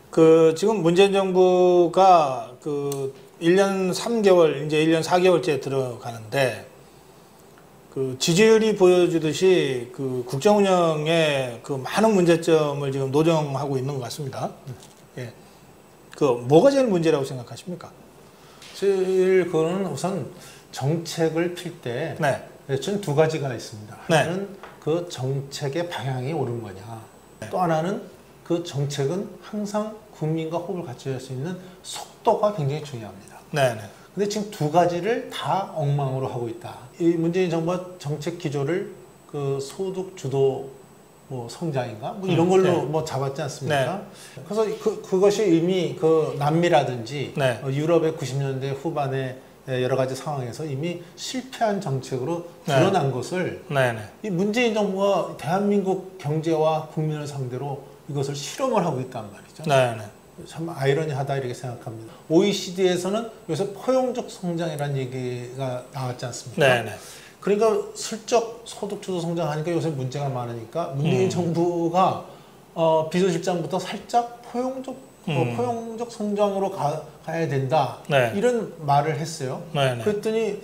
그 지금 문재인 정부가 그 1년 3개월, 이제 1년 4개월째 들어가는데 그 지지율이 보여주듯이 그 국정 운영에 그 많은 문제점을 지금 노정하고 있는 것 같습니다. 예. 그 뭐가 제일 문제라고 생각하십니까? 제일 그거는 우선 정책을 필 때 네. 저는 두 가지가 있습니다. 네. 하나는 그 정책의 방향이 옳은 거냐. 또 하나는 그 정책은 항상 국민과 호흡을 같이 할 수 있는 속도가 굉장히 중요합니다. 네네. 근데 지금 두 가지를 다 엉망으로 하고 있다. 이 문재인 정부가 정책 기조를 그 소득 주도 뭐 성장인가 뭐 이런 걸로 네. 뭐 잡았지 않습니까? 네. 그래서 그것이 이미 그 남미라든지 네. 유럽의 90년대 후반에 여러 가지 상황에서 이미 실패한 정책으로 네. 드러난 것을 네네. 이 문재인 정부가 대한민국 경제와 국민을 상대로 이것을 실험을 하고 있단 말이죠. 네네. 참 아이러니하다 이렇게 생각합니다. OECD에서는 요새 포용적 성장이라는 얘기가 나왔지 않습니까? 네네. 그러니까 슬쩍 소득주도 성장하니까 요새 문제가 많으니까 문재인 정부가 비서실장부터 살짝 포용적 성장으로 가야 된다. 네. 이런 말을 했어요. 네네. 그랬더니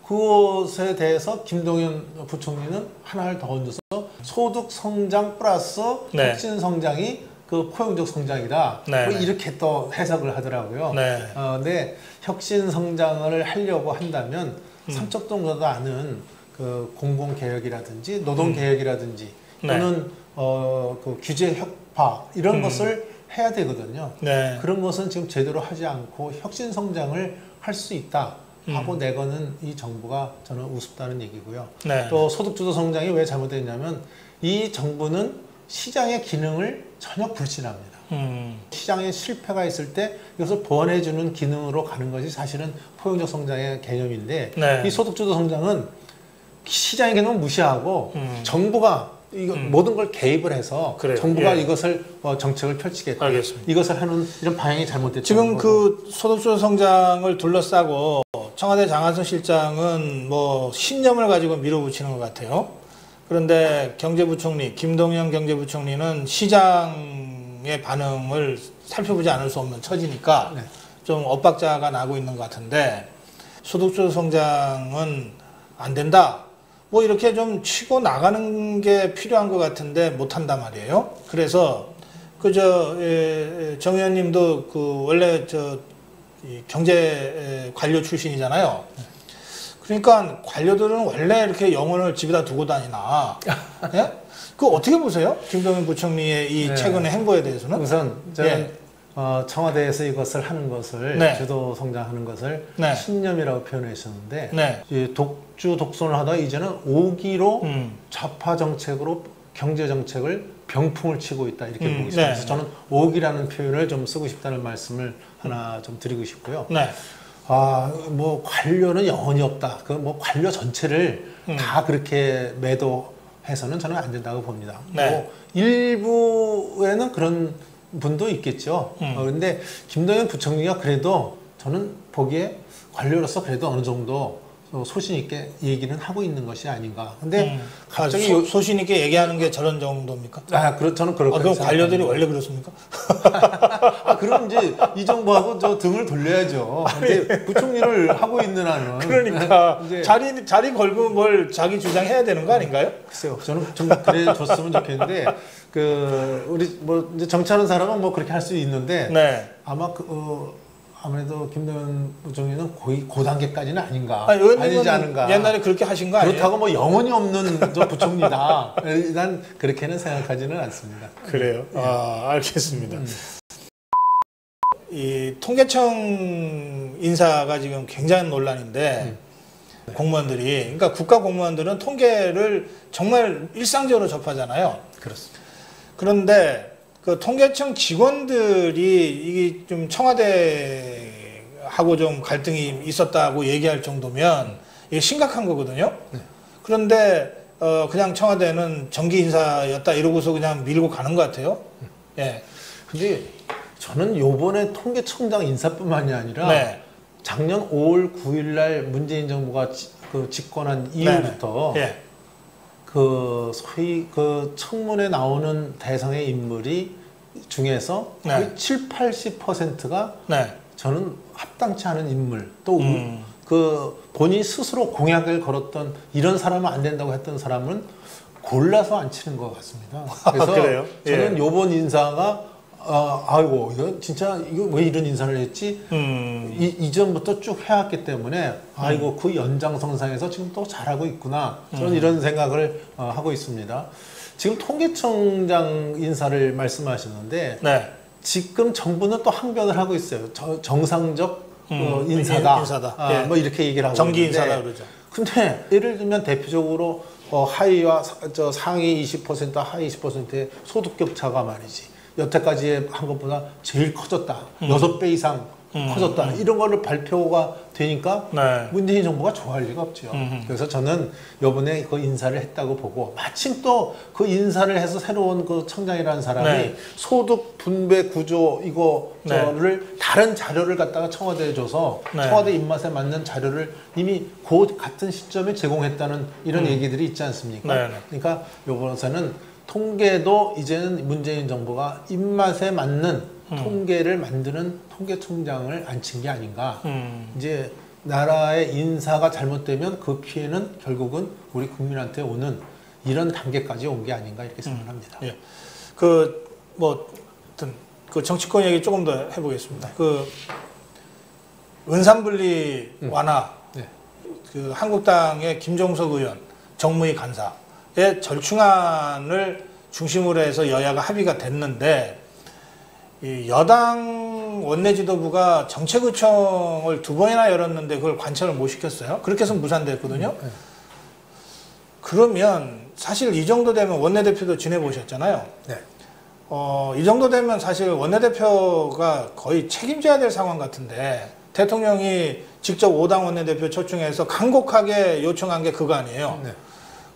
그것에 대해서 김동연 부총리는 하나를 더 얹어서 소득 성장 플러스 네. 혁신 성장이 그 포용적 성장이다. 네. 뭐 이렇게 또 해석을 하더라고요. 네. 근데 혁신 성장을 하려고 한다면 삼척동보다 아는 그 공공개혁이라든지 노동개혁이라든지 또는 그 규제 혁파 이런 것을 해야 되거든요. 네. 그런 것은 지금 제대로 하지 않고 혁신 성장을 할 수 있다 하고 내거는 이 정부가 저는 우습다는 얘기고요. 네. 또 소득주도 성장이 왜 잘못됐냐면 이 정부는 시장의 기능을 전혀 불신합니다. 시장에 실패가 있을 때 이것을 보완해주는 기능으로 가는 것이 사실은 포용적 성장의 개념인데 네. 이 소득주도 성장은 시장의 개념을 무시하고 정부가 모든 걸 개입을 해서 그래요. 정부가 예. 이것을 정책을 펼치겠다. 알겠습니다. 이것을 하는 이런 방향이 잘못됐다. 지금 그 소득주도 성장을 둘러싸고 청와대 장하성 실장은 뭐 신념을 가지고 밀어붙이는 것 같아요. 그런데 경제부총리 김동연 경제부총리는 시장의 반응을 살펴보지 않을 수 없는 처지니까 네. 좀 엇박자가 나고 있는 것 같은데 소득주도 성장은 안 된다. 뭐 이렇게 좀 치고 나가는 게 필요한 것 같은데 못한단 말이에요. 그래서 정 의원님도 그 원래 경제 관료 출신이잖아요. 그러니까 관료들은 원래 이렇게 영혼을 집에다 두고 다니나? 예? 그거 어떻게 보세요? 김동연 부총리의 이 네. 최근의 행보에 대해서는? 우선 저는 예. 청와대에서 이것을 하는 것을 네. 주도 성장하는 것을 네. 신념이라고 표현했었는데 네. 이 독주 독선을 하다가 이제는 오기로 좌파 정책으로 경제 정책을 병풍을 치고 있다 이렇게 보고 있습니다. 네. 그래서 저는 오기라는 표현을 좀 쓰고 싶다는 말씀을 하나 좀 드리고 싶고요. 네. 뭐 관료는 영혼이 없다. 그 뭐 관료 전체를 다 그렇게 매도해서는 저는 안 된다고 봅니다. 네. 뭐 일부에는 그런 분도 있겠죠. 그런데 김동연 부총리가 그래도 저는 보기에 관료로서 그래도 어느 정도 소신 있게 얘기는 하고 있는 것이 아닌가. 근데 갑자기 소신 있게 얘기하는 게 저런 정도입니까? 저는 그렇게 그럼 관료들이 원래 그렇습니까? 그럼 이제 이 정부하고 저 등을 돌려야죠. 근데 부총리를 하고 있는 한은 그러니까 자리 걸고 뭘 자기 주장해야 되는 거 아닌가요? 글쎄요. 저는 좀 그래 줬으면 좋겠는데 우리 뭐 이제 정치하는 사람은 뭐 그렇게 할 수 있는데 네. 아마 아무래도 김동연 부총리는 거의 그 단계까지는 아닌가. 아니지 않은가. 옛날에 그렇게 하신 거 아니에요? 그렇다고 뭐 영혼이 없는 저 부총리다. 난 그렇게는 생각하지는 않습니다. 그래요? 알겠습니다. 이 통계청 인사가 지금 굉장한 논란인데 공무원들이, 그러니까 국가 공무원들은 통계를 정말 일상적으로 접하잖아요. 그렇습니다. 그런데 그 통계청 직원들이 이게 좀 청와대하고 좀 갈등이 있었다고 얘기할 정도면 이게 심각한 거거든요. 네. 그런데 그냥 청와대는 정기 인사였다 이러고서 그냥 밀고 가는 것 같아요. 예. 근데 저는 요번에 통계청장 인사뿐만이 아니라 네. 작년 5월 9일 날 문재인 정부가 집권한 이후부터 예. 그 소위 그 청문회 나오는 대상의 인물이 중에서 거의 7, 80%가 네. 저는 합당치 않은 인물, 또 그 본인 스스로 공약을 걸었던 이런 사람은 안 된다고 했던 사람은 골라서 안 치는 것 같습니다. 그래서 그래요? 저는 예. 요번 인사가 아이고 이거 진짜 이거 왜 이런 인사를 했지? 이전부터 쭉 해왔기 때문에 아이고 그 연장선상에서 지금 또 잘하고 있구나. 저는 이런 생각을 하고 있습니다. 지금 통계청장 인사를 말씀하셨는데 네. 지금 정부는 또 항변을 하고 있어요. 정상적 인사다. 인사다. 예. 뭐 이렇게 얘기를 하고 정기 있는데 인사다 그러죠. 근데 예를 들면 대표적으로 하위와 상위 20% 하위 20%의 소득 격차가 말이지 여태까지 한 것보다 제일 커졌다. 6배 이상 커졌다. 이런 걸로 발표가 되니까 네. 문재인 정부가 좋아할 리가 없죠. 그래서 저는 이번에 그 인사를 했다고 보고 마침 또 그 인사를 해서 새로운 그 청장이라는 사람이 네. 소득 분배 구조 이거를 다른 자료를 갖다가 청와대에 줘서 네. 청와대 입맛에 맞는 자료를 이미 그 같은 시점에 제공했다는 이런 얘기들이 있지 않습니까? 네. 그러니까 요번에는 통계도 이제는 문재인 정부가 입맛에 맞는 통계를 만드는 통계청장을 앉힌 게 아닌가. 이제 나라의 인사가 잘못되면 그 피해는 결국은 우리 국민한테 오는 이런 단계까지 온 게 아닌가 이렇게 생각합니다. 예. 그 뭐 하여튼 그 정치권 얘기 조금 더 해보겠습니다. 그 은산분리 완화, 네. 그 한국당의 김종석 의원 정무위 간사의 절충안을 중심으로 해서 여야가 합의가 됐는데 이 여당 원내지도부가 정책의총을 2번이나 열었는데 그걸 관철을 못 시켰어요. 그렇게 해서 무산됐거든요. 그러면 사실 이 정도 되면 원내대표도 지내보셨잖아요. 네. 이 정도 되면 사실 원내대표가 거의 책임져야 될 상황 같은데 대통령이 직접 5당 원내대표 초청해서 간곡하게 요청한 게 그거 아니에요. 네.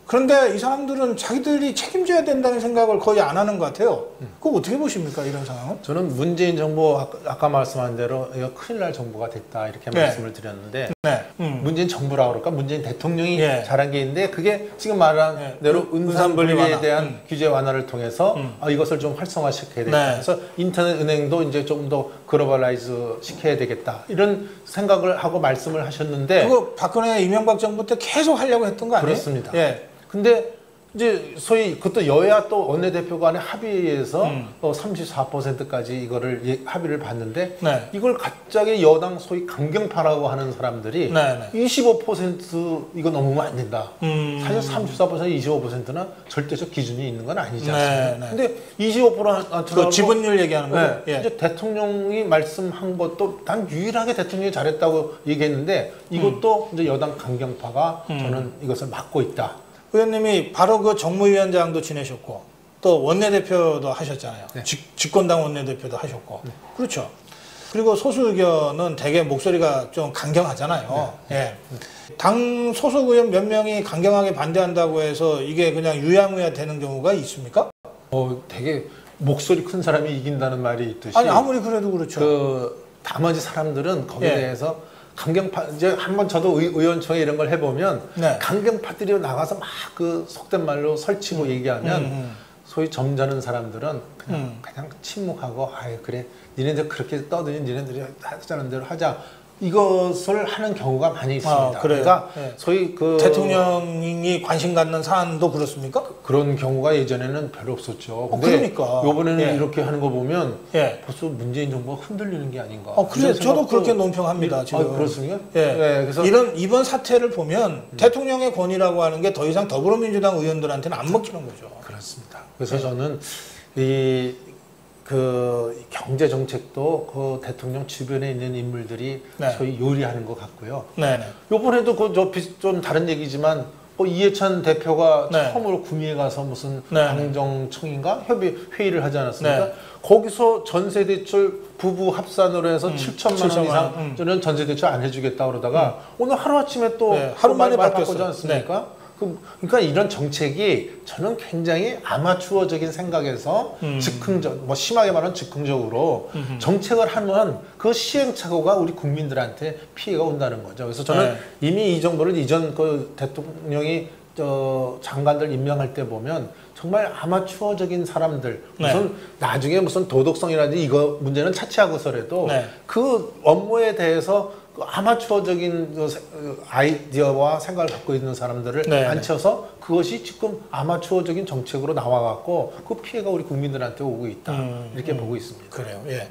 그런데 이 사람들은 자기들이 책임져야 된다는 생각을 거의 안 하는 것 같아요. 그거 어떻게 보십니까, 이런 상황은? 저는 문재인 정부 아까 말씀한 대로 이거 큰일 날 정부가 됐다 이렇게 네. 말씀을 드렸는데 네. 문재인 정부라고 그럴까? 문재인 대통령이 예. 잘한 게 있는데 그게 지금 말한 예. 대로 은산분리 은산분리에 완화. 대한 규제 완화를 통해서 이것을 좀 활성화시켜야 되겠다. 네. 그래서 인터넷 은행도 이제 좀 더 글로벌라이즈 시켜야 되겠다. 이런 생각을 하고 말씀을 하셨는데 그거 박근혜 이명박 정부 때 계속 하려고 했던 거 아니에요? 그렇습니다. 예. 근데 이제 소위 그것도 여야 또 원내대표 간의 합의에서 34%까지 이거를 합의를 봤는데 네. 이걸 갑자기 여당 소위 강경파라고 하는 사람들이 네, 네. 25% 이거 넘으면 안 된다. 사실 34% 25%나 절대적 기준이 있는 건 아니지 않습니까? 네, 네. 근데 25%한테 그 지분율 얘기하는 거죠? 네. 예. 이제 대통령이 말씀한 것도 단 유일하게 대통령이 잘했다고 얘기했는데 이것도 이제 여당 강경파가 저는 이것을 막고 있다. 의원님이 바로 그 정무위원장도 지내셨고 또 원내대표도 하셨잖아요. 네. 집권당 원내대표도 하셨고. 그렇죠. 그리고 소수 의견은 되게 목소리가 좀 강경하잖아요. 예. 당 소속 의원 몇 명이 강경하게 반대한다고 해서 이게 그냥 유야무야 되는 경우가 있습니까? 되게 목소리 큰 사람이 이긴다는 말이 있듯이 아니 아무리 그래도 그렇죠. 그 나머지 사람들은 거기에 예. 대해서 강경파 이제 한번 저도 의원총회 이런 걸 해보면 네. 강경파들이 나가서 막 그 속된 말로 설치고 얘기하면 소위 점잖은 사람들은 그냥 침묵하고 아유 그래 니네들 그렇게 떠드니 니네들이 하자는 대로 하자 이것을 하는 경우가 많이 있습니다. 그래요? 그러니까 네. 소위 그 대통령이 관심 갖는 사안도 그렇습니까? 그런 경우가 예전에는 별로 없었죠. 근데 그러니까. 이번에는 예. 이렇게 하는 거 보면 예. 벌써 문재인 정부가 흔들리는 게 아닌가. 그래요. 저도 그렇게 논평합니다. 지금. 그렇습니까? 예. 네, 그래서 이번 사태를 보면 대통령의 권위라고 하는 게 더 이상 더불어민주당 의원들한테는 안 먹히는 거죠. 그렇습니다. 그래서 저는 그 경제 정책도 그 대통령 주변에 있는 인물들이 네. 소위 요리하는 것 같고요. 네네. 요번에도 좀 다른 얘기지만 이해찬 대표가 네. 처음으로 구미에 가서 무슨 네. 당정청인가 회의를 하지 않았습니까? 네. 거기서 전세대출 부부 합산으로 해서 7천만 원 7천만 이상 원, 저는 전세대출 안 해주겠다 그러다가 오늘 하루아침에 또 네, 하루 만에 말 바뀌었어요. 바꾸지 않습니까? 그러니까 이런 정책이 저는 굉장히 아마추어적인 생각에서 즉흥적, 심하게 말하면 즉흥적으로 정책을 하면 그 시행착오가 우리 국민들한테 피해가 온다는 거죠. 그래서 저는 네. 이미 이 정보를 이전 그 대통령이 장관들 임명할 때 보면 정말 아마추어적인 사람들 네. 무슨 나중에 무슨 도덕성이라든지 이거 문제는 차치하고서라도 네. 그 업무에 대해서 그 아마추어적인 아이디어와 생각을 갖고 있는 사람들을 네. 앉혀서 그것이 지금 아마추어적인 정책으로 나와갖고 그 피해가 우리 국민들한테 오고 있다 이렇게 보고 있습니다. 그래요. 예.